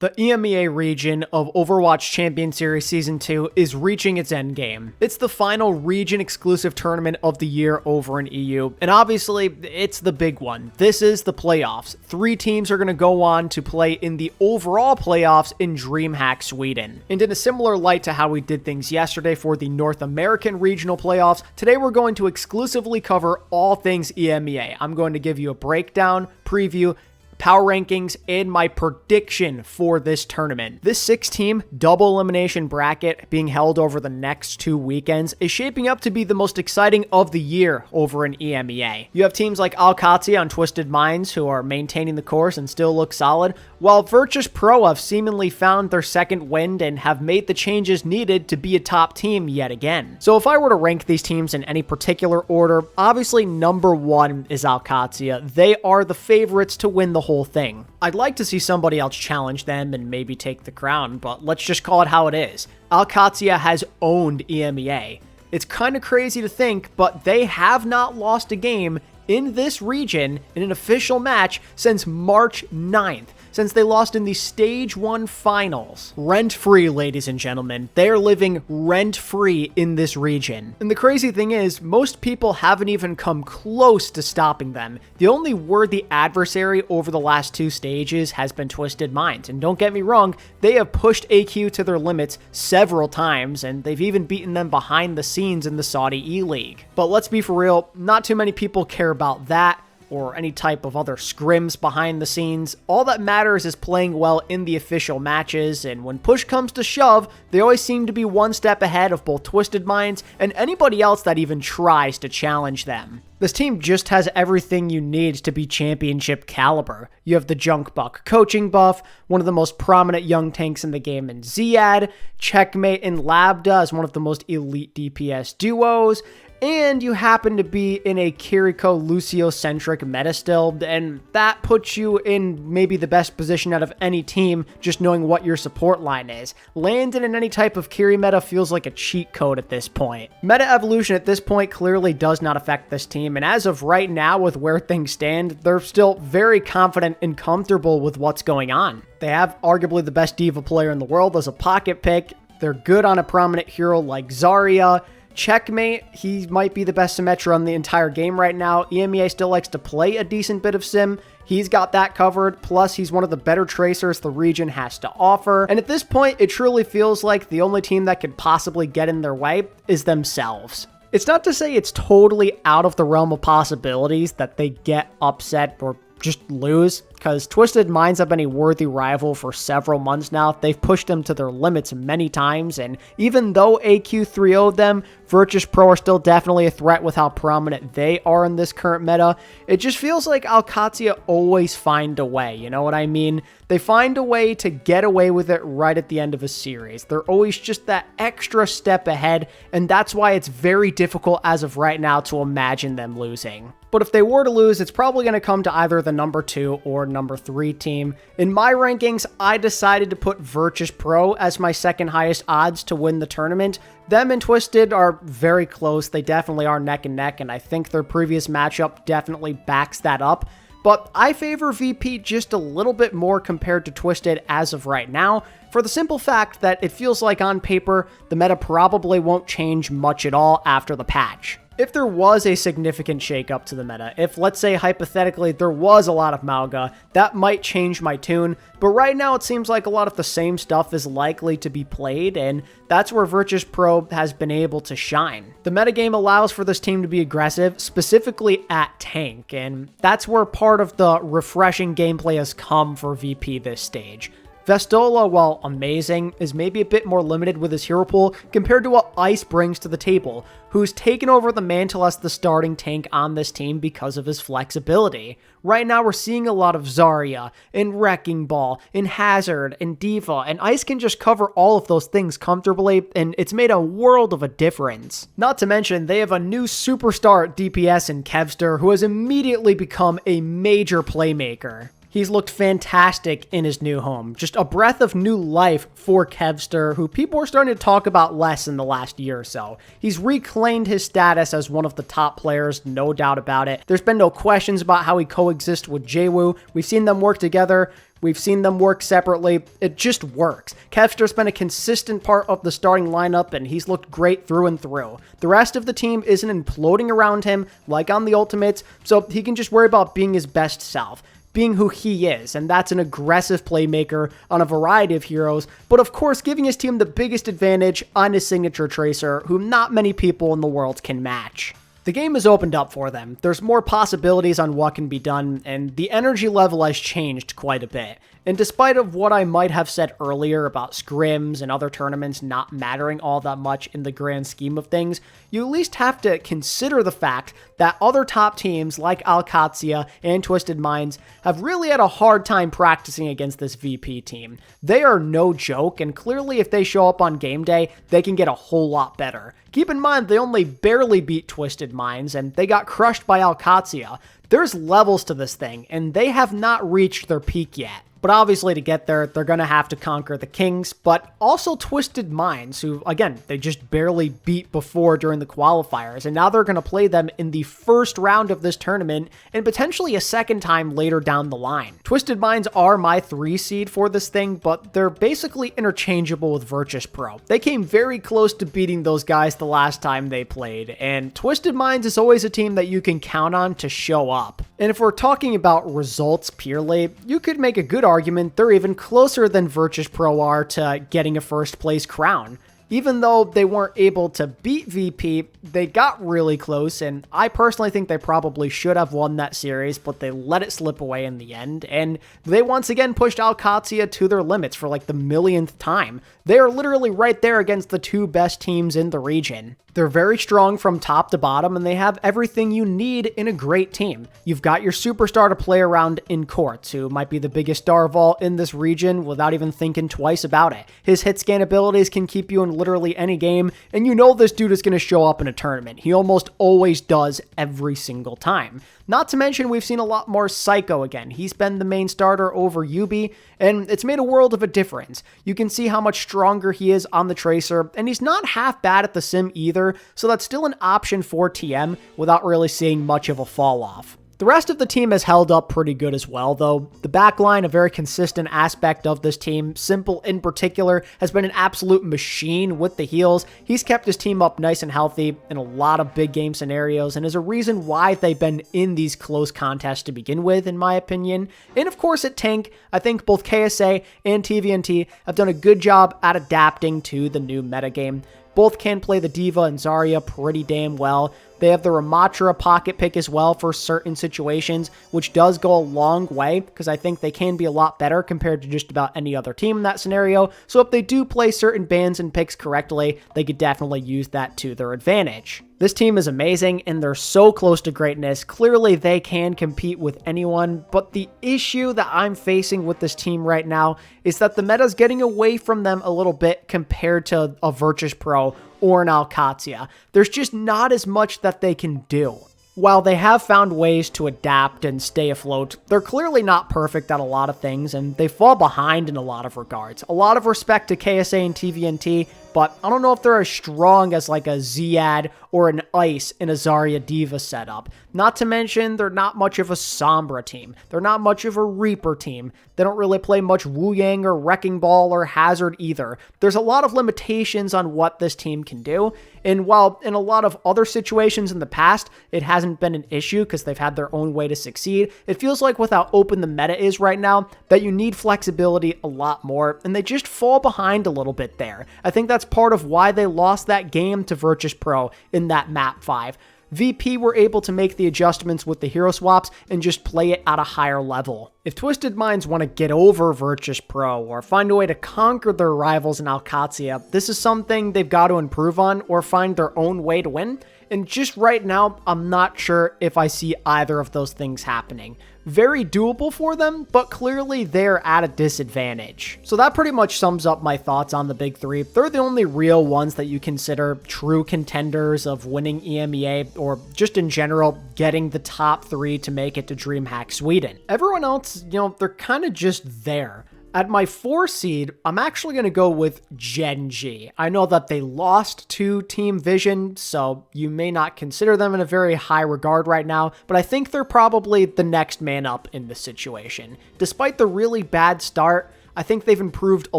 The EMEA region of Overwatch Champion Series Season 2 is reaching its endgame. It's the final region-exclusive tournament of the year over in EU, and obviously, it's the big one. This is the playoffs. 3 teams are going to go on to play in the overall playoffs in DreamHack Sweden. And in a similar light to how we did things yesterday for the North American regional playoffs, today we're going to exclusively cover all things EMEA. I'm going to give you a breakdown, preview, power rankings, and my prediction for this tournament. This 6-team double elimination bracket being held over the next 2 weekends is shaping up to be the most exciting of the year over in EMEA. You have teams like Alcatia on Twisted Minds who are maintaining the course and still look solid, while Virtus Pro have seemingly found their second wind and have made the changes needed to be a top team yet again. So if I were to rank these teams in any particular order, obviously number 1 is Alcatia. They are the favorites to win the whole thing. I'd like to see somebody else challenge them and maybe take the crown, but let's just call it how it is. Alcatia has owned EMEA. It's kind of crazy to think, but they have not lost a game in this region in an official match since March 9th. Since they lost in the Stage 1 finals. Rent-free, ladies and gentlemen. They are living rent-free in this region. And the crazy thing is, most people haven't even come close to stopping them. The only worthy adversary over the last 2 stages has been Twisted Minds. And don't get me wrong, they have pushed AQ to their limits several times, and they've even beaten them behind the scenes in the Saudi E-League. But let's be for real, not too many people care about that, or any type of other scrims behind the scenes. All that matters is playing well in the official matches, and when push comes to shove, they always seem to be one step ahead of both Twisted Minds and anybody else that even tries to challenge them. This team just has everything you need to be championship caliber. You have the Junk Buck coaching buff, one of the most prominent young tanks in the game in Ziad, Checkmate and Labda as one of the most elite DPS duos, and you happen to be in a Kiriko Lucio-centric meta still, and that puts you in maybe the best position out of any team just knowing what your support line is. Landing in any type of Kiri meta feels like a cheat code at this point. Meta evolution at this point clearly does not affect this team, and as of right now with where things stand, they're still very confident and comfortable with what's going on. They have arguably the best D.Va player in the world as a pocket pick. They're good on a prominent hero like Zarya. Checkmate, he might be the best Symmetra on the entire game right now. EMEA still likes to play a decent bit of Sim. He's got that covered, plus he's one of the better tracers the region has to offer. And at this point, it truly feels like the only team that could possibly get in their way is themselves. It's not to say it's totally out of the realm of possibilities that they get upset or just lose, because Twisted Minds have been a worthy rival for several months now. They've pushed them to their limits many times, and even though AQ 3-0'd them, Virtus Pro are still definitely a threat with how prominent they are in this current meta. It just feels like Alcatia always find a way, you know what I mean? They find a way to get away with it right at the end of a series. They're always just that extra step ahead, and that's why it's very difficult as of right now to imagine them losing. But if they were to lose, it's probably going to come to either the number 2 or number 3 team. In my rankings, I decided to put Virtus Pro as my second highest odds to win the tournament. Them and Twisted are very close. They definitely are neck and neck, and I think their previous matchup definitely backs that up. But I favor VP just a little bit more compared to Twisted as of right now, for the simple fact that it feels like on paper, the meta probably won't change much at all after the patch. If there was a significant shakeup to the meta, if let's say hypothetically there was a lot of Mauga, that might change my tune, but right now it seems like a lot of the same stuff is likely to be played, and that's where Virtus Pro has been able to shine. The metagame allows for this team to be aggressive, specifically at tank, and that's where part of the refreshing gameplay has come for VP this stage. Vestola, while amazing, is maybe a bit more limited with his hero pool compared to what Ice brings to the table, who's taken over the mantle as the starting tank on this team because of his flexibility. Right now we're seeing a lot of Zarya, and Wrecking Ball, and Hazard, and D.Va, and Ice can just cover all of those things comfortably, and it's made a world of a difference. Not to mention, they have a new superstar at DPS in Kevster, who has immediately become a major playmaker. He's looked fantastic in his new home. Just a breath of new life for Kevster, who people are starting to talk about less in the last year or so. He's reclaimed his status as one of the top players, no doubt about it. There's been no questions about how he coexists with Jwoo. We've seen them work together We've seen them work separately. It just works. Kevster's been a consistent part of the starting lineup, and he's looked great through and through. The rest of the team isn't imploding around him like on the Ultimates, so he can just worry about being his best self, being who he is, and that's an aggressive playmaker on a variety of heroes, but of course giving his team the biggest advantage on his signature Tracer, who not many people in the world can match. The game has opened up for them. There's more possibilities on what can be done, and the energy level has changed quite a bit. And despite of what I might have said earlier about scrims and other tournaments not mattering all that much in the grand scheme of things, you at least have to consider the fact that other top teams like Alcatia and Twisted Minds have really had a hard time practicing against this VP team. They are no joke, and clearly if they show up on game day, they can get a whole lot better. Keep in mind, they only barely beat Twisted Minds, and they got crushed by Alcatia. There's levels to this thing, and they have not reached their peak yet. But obviously to get there, they're going to have to conquer the Kings, but also Twisted Minds, who, again, they just barely beat before during the qualifiers, and now they're going to play them in the first round of this tournament, and potentially a second time later down the line. Twisted Minds are my 3 seed for this thing, but they're basically interchangeable with Virtus Pro. They came very close to beating those guys the last time they played, and Twisted Minds is always a team that you can count on to show up. And if we're talking about results purely, you could make a good argument they're even closer than Virtus Pro are to getting a first place crown. Even though they weren't able to beat VP, they got really close, and I personally think they probably should have won that series, but they let it slip away in the end, and they once again pushed Alcatia to their limits for like the millionth time. They are literally right there against the 2 best teams in the region. They're very strong from top to bottom, and they have everything you need in a great team. You've got your superstar to play around in Courts, who might be the biggest star of all in this region without even thinking twice about it. His hit scan abilities can keep you in literally any game, and you know this dude is going to show up in a tournament. He almost always does every single time. Not to mention, we've seen a lot more Psycho again. He's been the main starter over Yubi, and it's made a world of a difference. You can see how much stronger he is on the Tracer, and he's not half bad at the sim either, so that's still an option for TM without really seeing much of a fall off. The rest of the team has held up pretty good as well, though. The backline, a very consistent aspect of this team. Simple, in particular, has been an absolute machine with the heals. He's kept his team up nice and healthy in a lot of big game scenarios, and is a reason why they've been in these close contests to begin with, in my opinion. And of course, at Tank, I think both KSA and TVNT have done a good job at adapting to the new metagame. Both can play the D.Va and Zarya pretty damn well. They have the Ramatra pocket pick as well for certain situations, which does go a long way, because I think they can be a lot better compared to just about any other team in that scenario. So if they do play certain bans and picks correctly, they could definitely use that to their advantage. This team is amazing, and they're so close to greatness. Clearly, they can compete with anyone, but the issue that I'm facing with this team right now is that the meta's getting away from them a little bit compared to a Virtus Pro or an Alcatia. There's just not as much that they can do. While they have found ways to adapt and stay afloat, they're clearly not perfect at a lot of things, and they fall behind in a lot of regards. A lot of respect to KSA and TVNT, but I don't know if they're as strong as like a Ziad or an Ice in a Zarya D.Va setup. Not to mention, they're not much of a Sombra team. They're not much of a Reaper team. They don't really play much Wu Yang or Wrecking Ball or Hazard either. There's a lot of limitations on what this team can do, and while in a lot of other situations in the past, it hasn't been an issue because they've had their own way to succeed, it feels like with how open the meta is right now, that you need flexibility a lot more, and they just fall behind a little bit there. I think that's part of why they lost that game to Virtus Pro in that map 5. VP were able to make the adjustments with the hero swaps and just play it at a higher level. If Twisted Minds want to get over Virtus Pro or find a way to conquer their rivals in Alcatia, this is something they've got to improve on or find their own way to win. And just right now, I'm not sure if I see either of those things happening. Very doable for them, but clearly they're at a disadvantage. So that pretty much sums up my thoughts on the big three. They're the only real ones that you consider true contenders of winning EMEA, or just in general, getting the top 3 to make it to DreamHack Sweden. Everyone else, they're kind of just there. At my 4 seed, I'm actually going to go with Gen G. I know that they lost to Team Vision, so you may not consider them in a very high regard right now, but I think they're probably the next man up in this situation. Despite the really bad start, I think they've improved a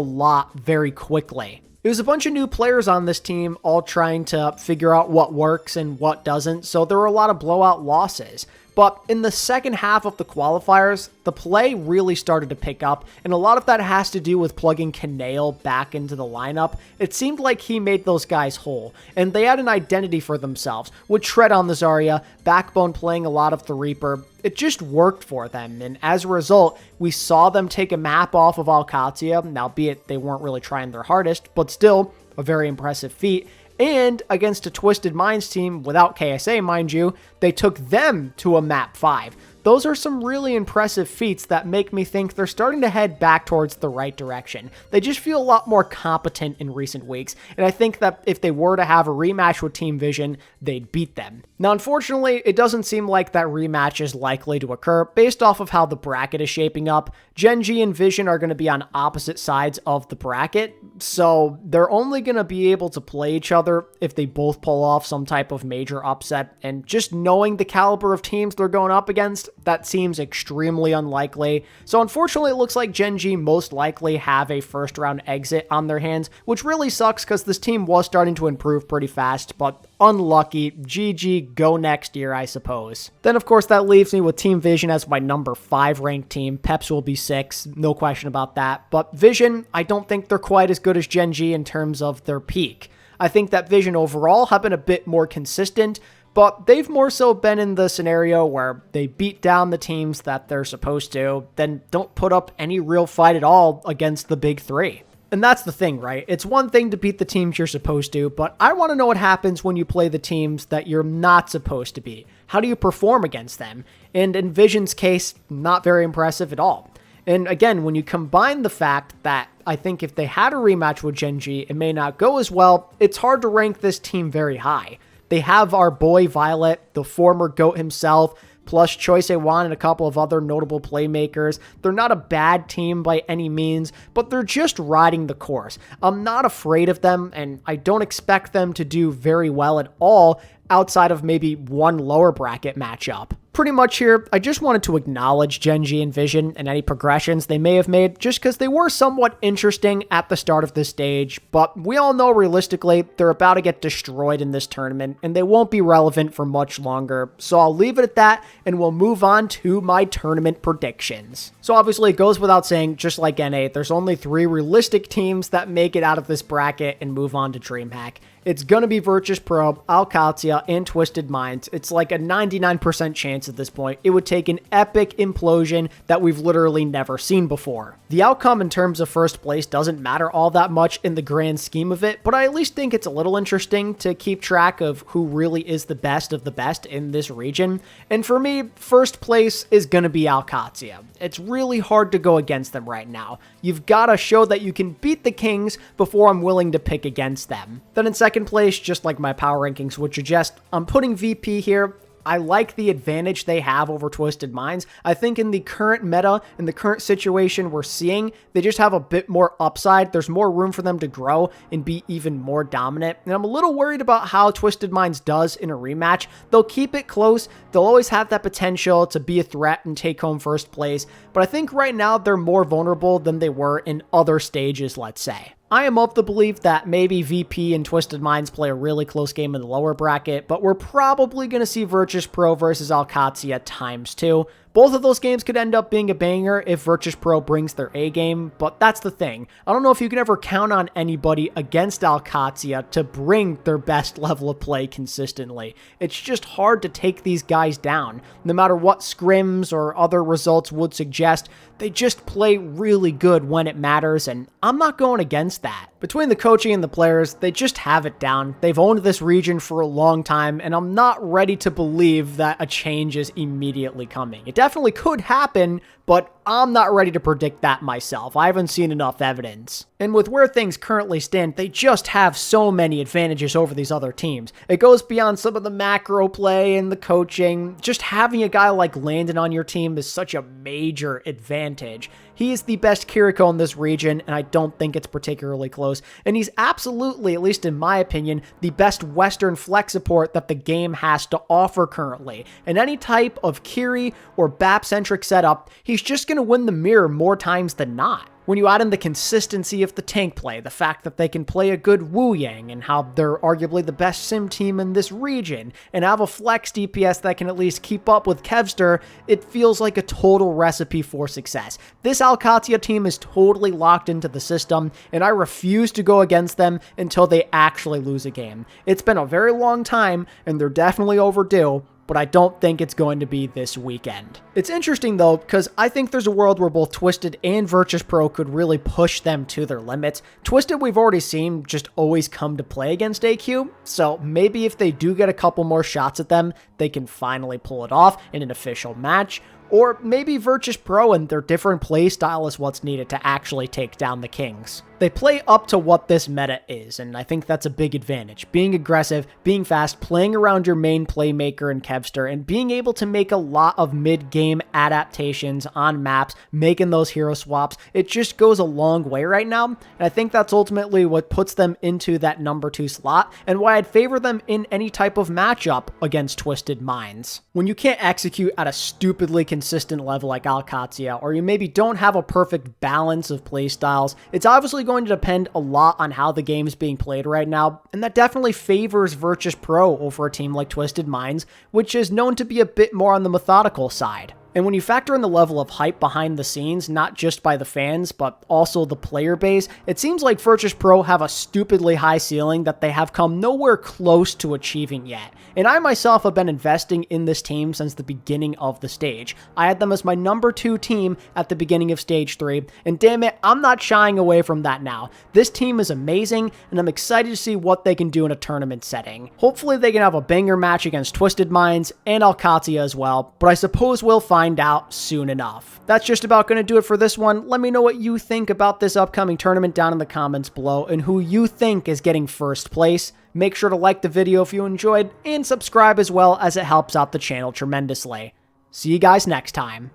lot very quickly. It was a bunch of new players on this team all trying to figure out what works and what doesn't, so there were a lot of blowout losses. But in the second half of the qualifiers, the play really started to pick up, and a lot of that has to do with plugging Canale back into the lineup. It seemed like he made those guys whole, and they had an identity for themselves, with Tread on the Zarya, Backbone playing a lot of the Reaper. It just worked for them, and as a result, we saw them take a map off of Alcatia, now albeit they weren't really trying their hardest, but still a very impressive feat. And against a Twisted Minds team, without KSA, mind you, they took them to a map 5. Those are some really impressive feats that make me think they're starting to head back towards the right direction. They just feel a lot more competent in recent weeks, and I think that if they were to have a rematch with Team Vision, they'd beat them. Now, unfortunately, it doesn't seem like that rematch is likely to occur based off of how the bracket is shaping up. Gen G and Vision are going to be on opposite sides of the bracket, so they're only going to be able to play each other if they both pull off some type of major upset, and just knowing the caliber of teams they're going up against, that seems extremely unlikely. So unfortunately, it looks like Gen G most likely have a first round exit on their hands, which really sucks because this team was starting to improve pretty fast, but unlucky. GG, go next year, I suppose. Then, of course, that leaves me with Team Vision as my number 5 ranked team. Peps will be 6, no question about that. But Vision, I don't think they're quite as good as Gen G in terms of their peak. I think that Vision overall have been a bit more consistent, but they've more so been in the scenario where they beat down the teams that they're supposed to, then don't put up any real fight at all against the big 3. And that's the thing, right? It's one thing to beat the teams you're supposed to, but I want to know what happens when you play the teams that you're not supposed to beat. How do you perform against them? And in Vision's case, not very impressive at all. And again, when you combine the fact that I think if they had a rematch with Gen G, it may not go as well, it's hard to rank this team very high. They have our boy Violet, the former GOAT himself, plus Choi Se-won and a couple of other notable playmakers. They're not a bad team by any means, but they're just riding the course. I'm not afraid of them, and I don't expect them to do very well at all outside of maybe one lower bracket matchup. Pretty much here, I just wanted to acknowledge Gen G and Vision and any progressions they may have made just because they were somewhat interesting at the start of this stage, but we all know realistically they're about to get destroyed in this tournament and they won't be relevant for much longer, so I'll leave it at that and we'll move on to my tournament predictions. So obviously it goes without saying, just like NA, there's only 3 realistic teams that make it out of this bracket and move on to DreamHack. It's going to be Virtus Pro, Alcatia, and Twisted Minds. It's like a 99% chance at this point. It would take an epic implosion that we've literally never seen before. The outcome in terms of first place doesn't matter all that much in the grand scheme of it, but I at least think it's a little interesting to keep track of who really is the best of the best in this region. And for me, first place is going to be Alcatia. It's really hard to go against them right now. You've got to show that you can beat the Kings before I'm willing to pick against them. Then in second place, just like my power rankings would suggest, I'm putting VP here. I like the advantage they have over Twisted Minds. I think in the current meta, in the current situation we're seeing, they just have a bit more upside. There's more room for them to grow and be even more dominant. And I'm a little worried about how Twisted Minds does in a rematch. They'll keep it close. They'll always have that potential to be a threat and take home first place. But I think right now they're more vulnerable than they were in other stages, let's say. I am of the belief that maybe VP and Twisted Minds play a really close game in the lower bracket, but we're probably going to see Virtus Pro versus Alcatia ×2. Both of those games could end up being a banger if Virtus Pro brings their A game, but that's the thing. I don't know if you can ever count on anybody against Alcatia to bring their best level of play consistently. It's just hard to take these guys down. No matter what scrims or other results would suggest, they just play really good when it matters, and I'm not going against that. Between the coaching and the players, they just have it down. They've owned this region for a long time, and I'm not ready to believe that a change is immediately coming. It definitely could happen, but I'm not ready to predict that myself. I haven't seen enough evidence. And with where things currently stand, they just have so many advantages over these other teams. It goes beyond some of the macro play and the coaching. Just having a guy like Landon on your team is such a major advantage. He is the best Kiriko in this region, and I don't think it's particularly close. And he's absolutely, at least in my opinion, the best Western flex support that the game has to offer currently. In any type of Kiri or BAP-centric setup, he's just going to win the mirror more times than not. When you add in the consistency of the tank play, the fact that they can play a good Wu Yang and how they're arguably the best sim team in this region, and have a flex DPS that can at least keep up with Kevster, it feels like a total recipe for success. This Alcatia team is totally locked into the system, and I refuse to go against them until they actually lose a game. It's been a very long time, and they're definitely overdue, but I don't think it's going to be this weekend. It's interesting though, because I think there's a world where both Twisted and Virtus Pro could really push them to their limits. Twisted we've already seen just always come to play against AQ, so maybe if they do get a couple more shots at them, they can finally pull it off in an official match. Or maybe Virtus Pro and their different play style is what's needed to actually take down the Kings. They play up to what this meta is, and I think that's a big advantage. Being aggressive, being fast, playing around your main playmaker in Kevster, and being able to make a lot of mid-game adaptations on maps, making those hero swaps, it just goes a long way right now, and I think that's ultimately what puts them into that number 2 slot, and why I'd favor them in any type of matchup against Twisted Minds. When you can't execute at a stupidly consistent level like Alcatia, or you maybe don't have a perfect balance of playstyles, it's obviously going to depend a lot on how the game's being played right now, and that definitely favors Virtus Pro over a team like Twisted Minds, which is known to be a bit more on the methodical side. And when you factor in the level of hype behind the scenes, not just by the fans, but also the player base, it seems like Virtus Pro have a stupidly high ceiling that they have come nowhere close to achieving yet. And I myself have been investing in this team since the beginning of the stage. I had them as my number 2 team at the beginning of Stage 3, and damn it, I'm not shying away from that now. This team is amazing, and I'm excited to see what they can do in a tournament setting. Hopefully they can have a banger match against Twisted Minds and Alcatia as well, but I suppose we'll find out soon enough. That's just about going to do it for this one. Let me know what you think about this upcoming tournament down in the comments below and who you think is getting first place. Make sure to like the video if you enjoyed and subscribe as well, as it helps out the channel tremendously. See you guys next time.